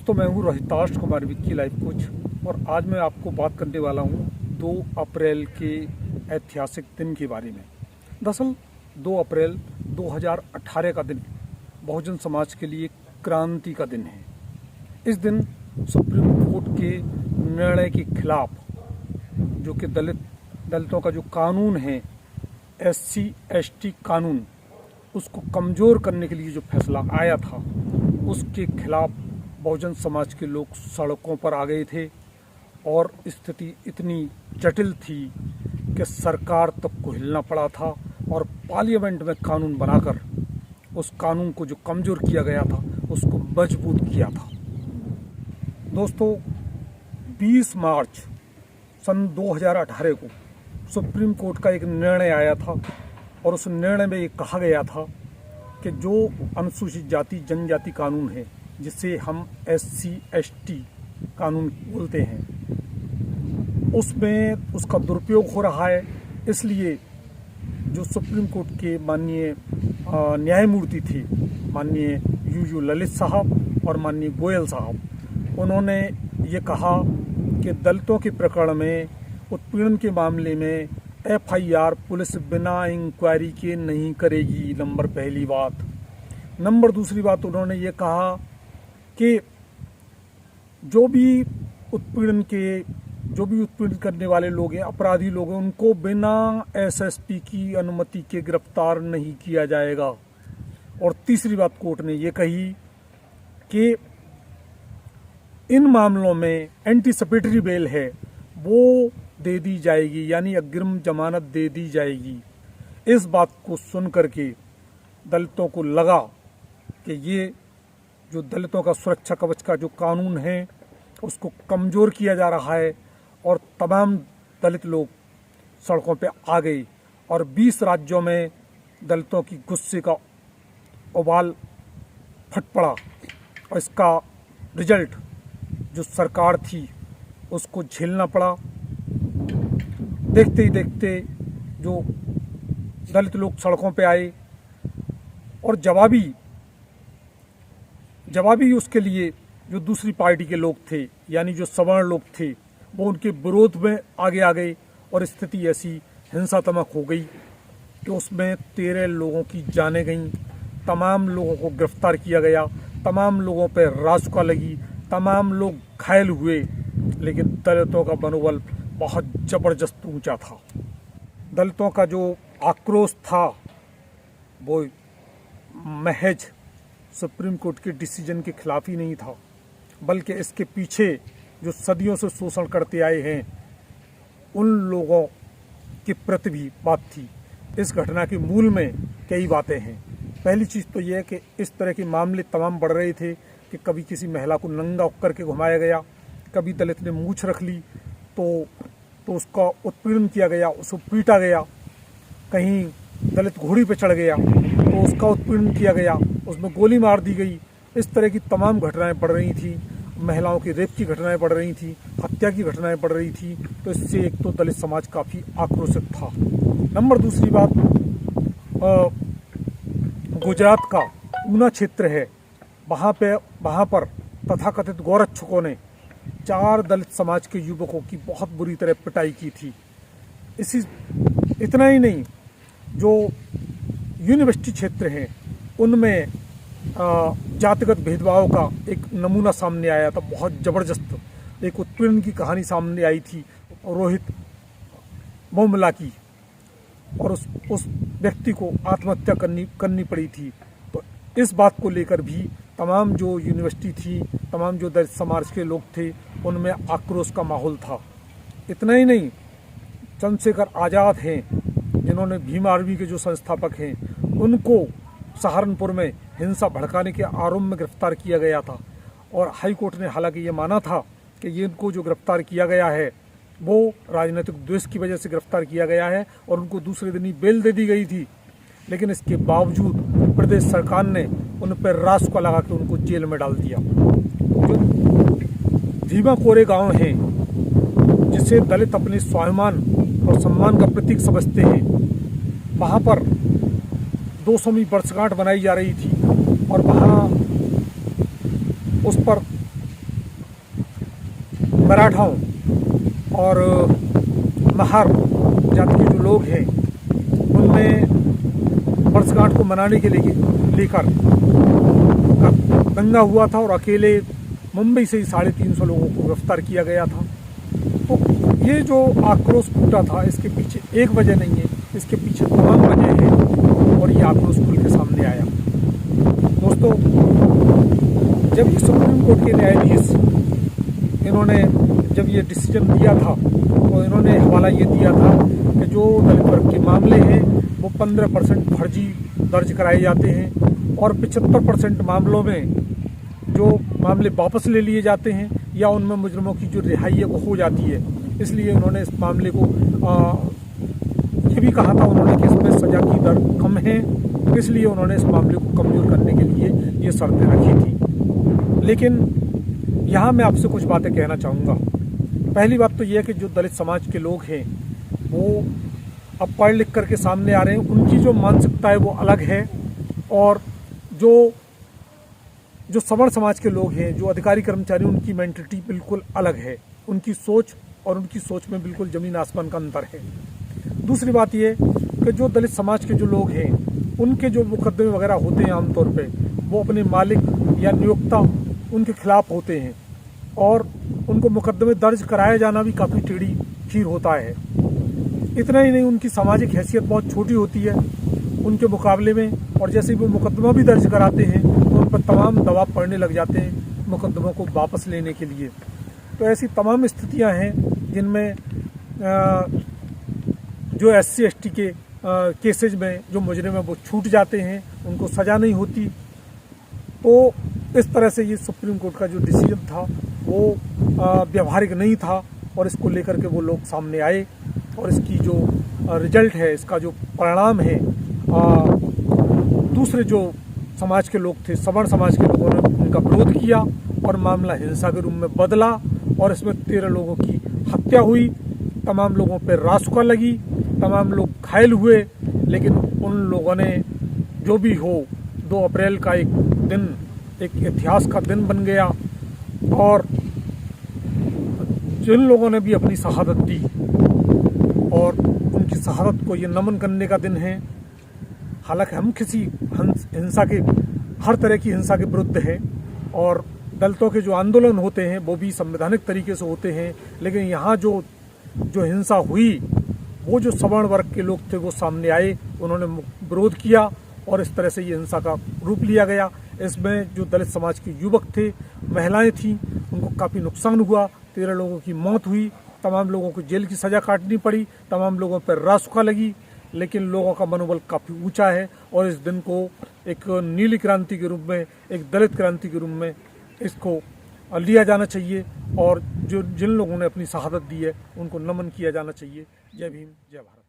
दोस्तों, मैं हूँ रोहिताश कुमार विक्की लाइफ कोच और आज मैं आपको बात करने वाला हूँ 2 अप्रैल के ऐतिहासिक दिन के बारे में। दरअसल 2 अप्रैल 2018 का दिन बहुजन समाज के लिए क्रांति का दिन है। इस दिन सुप्रीम कोर्ट के निर्णय के खिलाफ, जो कि दलितों का जो कानून है, SC/ST कानून, उसको कमज़ोर करने के लिए जो फैसला आया था, उसके खिलाफ बहुजन समाज के लोग सड़कों पर आ गए थे और स्थिति इतनी जटिल थी कि सरकार तक को हिलना पड़ा था और पार्लियामेंट में कानून बनाकर उस कानून को जो कमज़ोर किया गया था उसको मजबूत किया था। दोस्तों, 20 मार्च सन 2018 को सुप्रीम कोर्ट का एक निर्णय आया था और उस निर्णय में ये कहा गया था कि जो अनुसूचित जाति जनजाति कानून है, जिसे हम SC/ST कानून बोलते हैं, उसमें उसका दुरुपयोग हो रहा है। इसलिए जो सुप्रीम कोर्ट के माननीय न्यायमूर्ति थे, माननीय UU ललित साहब और माननीय गोयल साहब, उन्होंने ये कहा कि दलितों के प्रकरण में उत्पीड़न के मामले में FIR पुलिस बिना इंक्वायरी के नहीं करेगी। नंबर पहली बात। नंबर दूसरी बात, उन्होंने ये कहा कि जो भी उत्पीड़न करने वाले लोग हैं, अपराधी लोग हैं, उनको बिना SSP की अनुमति के गिरफ्तार नहीं किया जाएगा। और तीसरी बात कोर्ट ने ये कही कि इन मामलों में एंटीसिपेटरी बेल है, वो दे दी जाएगी, यानी अग्रिम जमानत दे दी जाएगी। इस बात को सुन करके दलितों को लगा कि ये जो दलितों का सुरक्षा कवच का जो कानून है उसको कमज़ोर किया जा रहा है और तमाम दलित लोग सड़कों पे आ गए और 20 राज्यों में दलितों की गुस्से का उबाल फट पड़ा और इसका रिजल्ट जो सरकार थी उसको झेलना पड़ा। देखते ही देखते जो दलित लोग सड़कों पे आए और जवाबी उसके लिए जो दूसरी पार्टी के लोग थे, यानी जो सवर्ण लोग थे, वो उनके विरोध में आगे आ गए और स्थिति ऐसी हिंसात्मक हो गई कि उसमें 13 लोगों की जानें गईं, तमाम लोगों को गिरफ्तार किया गया, तमाम लोगों पर रासुका लगी, तमाम लोग घायल हुए, लेकिन दलितों का मनोबल बहुत ज़बरदस्त ऊंचा था। दलितों का जो आक्रोश था वो महज सुप्रीम कोर्ट के डिसीजन के खिलाफ ही नहीं था, बल्कि इसके पीछे जो सदियों से शोषण करते आए हैं उन लोगों के प्रति भी बात थी। इस घटना के मूल में कई बातें हैं। पहली चीज़ तो यह है कि इस तरह के मामले तमाम बढ़ रहे थे कि कभी किसी महिला को नंगा करके घुमाया गया, कभी दलित ने मूंछ रख ली तो उसका उत्पीड़न किया गया, उसको पीटा गया, कहीं दलित घोड़ी पे चढ़ गया तो उसका उत्पीड़न किया गया, उसमें गोली मार दी गई। इस तरह की तमाम घटनाएं बढ़ रही थी। महिलाओं की रेप की घटनाएं बढ़ रही थी, हत्या की घटनाएं बढ़ रही थी। तो इससे एक तो दलित समाज काफ़ी आक्रोशित था। नंबर दूसरी बात, गुजरात का ऊना क्षेत्र है, वहाँ पर तथाकथित गोरक्षकों ने 4 दलित समाज के युवकों की बहुत बुरी तरह पिटाई की थी। इतना ही नहीं, जो यूनिवर्सिटी क्षेत्र हैं उनमें जातिगत भेदभाव का एक नमूना सामने आया था। बहुत ज़बरदस्त एक उत्पीड़न की कहानी सामने आई थी रोहित मोमला की, और उस व्यक्ति को आत्महत्या करनी पड़ी थी। तो इस बात को लेकर भी तमाम जो यूनिवर्सिटी थी, तमाम जो दलित समाज के लोग थे, उनमें आक्रोश का माहौल था। इतना ही नहीं, चंद्रशेखर आज़ाद हैं, जिन्होंने भीम आर्मी के जो संस्थापक हैं, उनको सहारनपुर में हिंसा भड़काने के आरोप में गिरफ्तार किया गया था और हाई कोर्ट ने हालांकि ये माना था कि ये इनको जो गिरफ्तार किया गया है वो राजनीतिक द्वेष की वजह से गिरफ्तार किया गया है और उनको दूसरे दिन ही बेल दे दी गई थी। लेकिन इसके बावजूद प्रदेश सरकार ने उन पर रासुका लगा के उनको जेल में डाल दिया। जो भीमा कोरे गांव है, जिसे दलित अपने स्वाभिमान और सम्मान का प्रतीक समझते हैं, वहाँ पर 200वीं वर्षगांठ बनाई जा रही थी और वहाँ उस पर मराठाओं और महार जाति के जो लोग हैं उनमें वर्षगांठ को मनाने के लिए लेकर दंगा हुआ था और अकेले मुंबई से ही 350 लोगों को गिरफ्तार किया गया था। तो ये जो आक्रोश फूटा था इसके पीछे एक वजह नहीं है, इसके पीछे तमाम वजह है और ये आक्रोश खुल के सामने आया। दोस्तों, जब ये सुप्रीम कोर्ट के न्यायाधीश इन्होंने जब ये डिसीजन दिया था तो इन्होंने हवाला ये दिया था कि जो दलित वर्ग के मामले हैं वो 15% फर्जी दर्ज कराए जाते हैं और 75% मामलों में जो मामले वापस ले लिए जाते हैं या उनमें मुजरिमों की जो रिहाई है वो हो जाती है। इसलिए उन्होंने इस मामले को ये भी कहा था उन्होंने कि इसमें सज़ा की दर कम है, इसलिए उन्होंने इस मामले को कमज़ोर करने के लिए ये शर्तें रखी थी। लेकिन यहाँ मैं आपसे कुछ बातें कहना चाहूँगा। पहली बात तो ये है कि जो दलित समाज के लोग हैं वो अब पढ़ लिख करके सामने आ रहे हैं, उनकी जो मानसिकता है वो अलग है और जो सवर्ण समाज के लोग हैं, जो अधिकारी कर्मचारी, उनकी मेंटलिटी बिल्कुल अलग है। उनकी सोच और उनकी सोच में बिल्कुल ज़मीन आसमान का अंतर है। दूसरी बात ये कि जो दलित समाज के जो लोग हैं उनके जो मुकदमे वगैरह होते हैं आमतौर पे वो अपने मालिक या नियोक्ता उनके खिलाफ होते हैं और उनको मुकदमे दर्ज कराया जाना भी काफ़ी टेढ़ी खीर होता है। इतना ही नहीं, उनकी सामाजिक हैसियत बहुत छोटी होती है उनके मुकाबले में, और जैसे ही वो मुकदमा भी दर्ज कराते हैं तो उन पर तमाम दबाव पड़ने लग जाते हैं मुकदमों को वापस लेने के लिए। तो ऐसी तमाम स्थितियां हैं जिनमें जो SC ST के केसेज में जो मुजरिम है वो छूट जाते हैं, उनको सज़ा नहीं होती। तो इस तरह से ये सुप्रीम कोर्ट का जो डिसीजन था वो व्यवहारिक नहीं था और इसको लेकर के वो लोग सामने आए और इसकी जो रिजल्ट है, इसका जो परिणाम है, दूसरे जो समाज के लोग थे, सवर्ण समाज के लोगों ने उनका विरोध किया और मामला हिंसा के रूप में बदला और इसमें 13 लोगों की हत्या हुई, तमाम लोगों पर रासुका लगी, तमाम लोग घायल हुए। लेकिन उन लोगों ने जो भी हो, 2 अप्रैल का एक दिन एक इतिहास का दिन बन गया और जिन लोगों ने भी अपनी शहादत दी और उनकी शहादत को ये नमन करने का दिन है। हालांकि हम किसी हिंसा के, हर तरह की हिंसा के विरुद्ध हैं और दलितों के जो आंदोलन होते हैं वो भी संवैधानिक तरीके से होते हैं, लेकिन यहाँ जो हिंसा हुई वो जो सवर्ण वर्ग के लोग थे वो सामने आए, उन्होंने विरोध किया और इस तरह से ये हिंसा का रूप लिया गया। इसमें जो दलित समाज के युवक थे, महिलाएं थीं, उनको काफ़ी नुकसान हुआ, 13 लोगों की मौत हुई, तमाम लोगों को जेल की सज़ा काटनी पड़ी, तमाम लोगों पर रासुका लगी। लेकिन लोगों का मनोबल काफ़ी ऊंचा है और इस दिन को एक नीली क्रांति के रूप में, एक दलित क्रांति के रूप में इसको लिया जाना चाहिए और जिन लोगों ने अपनी शहादत दी है उनको नमन किया जाना चाहिए। जय भीम, जय भारत।